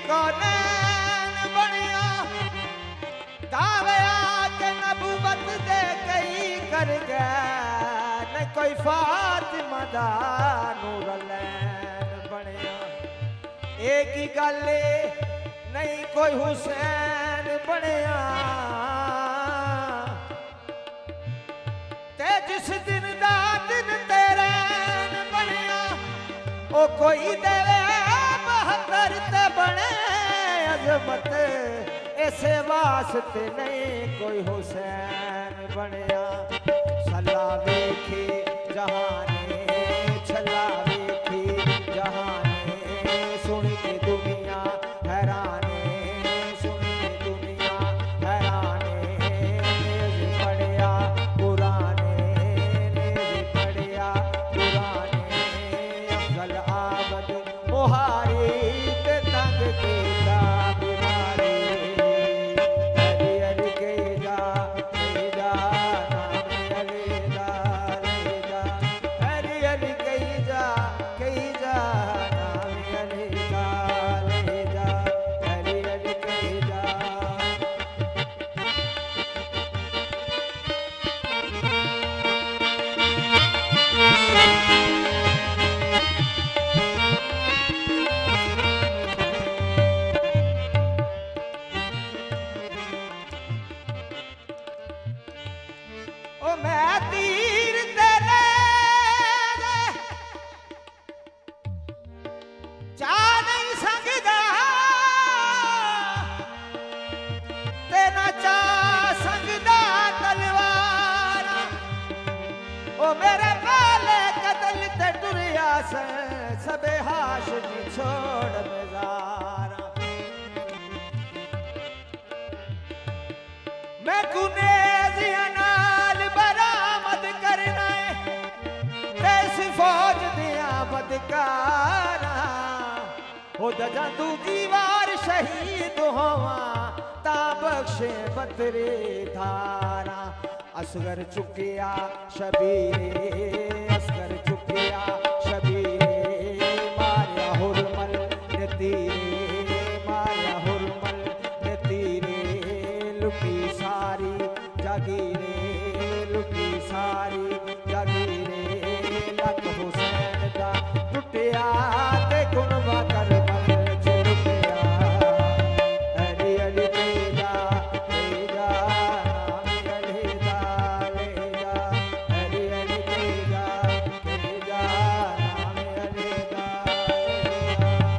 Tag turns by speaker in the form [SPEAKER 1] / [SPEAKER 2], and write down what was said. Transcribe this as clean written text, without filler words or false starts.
[SPEAKER 1] कौनैन बनिया दावे आके नबूवत दे कई कर गया न कोई फातिमा दा नूरलैन बनिया एक ही गल नहीं कोई हुसैन बनिया ते जिस दिन दा दिन तेरे बनिया ओ कोई देवे 72 ते बने अजमत ऐसे वास्ते नहीं कोई हुसैन बनिया सला वेखी जहाने छला वेखी जहाने सुन के दुनिया हैराने सुन के दुनिया हैराने नेज़ पढ़िया पुराने नेज़ पढ़िया पुराने अफजल आबद मुहारी ते तंग कीता बीमारी हरी हरी कही जा नाम अली दा ले जा हरी हरी कही जा नाम अली दा ले जा हरी हरी कही जा ओ मैं तीर तेरे जा नहीं सकदा तेना चा सकदा तलवार ओ मेरे बाले कतल ते टुरिया से सबे हाशमी छोड़ बेजारा मैं गुनेज़िया नाल बरामद करना है तेस फौज दिया बदकारा हो जा तू दीवार शहीद होवा ता बख्शे बतरे धारा असगर चुकिया शबीरे असगर चुकिया शबीरे मारिया हुरमल ने तीर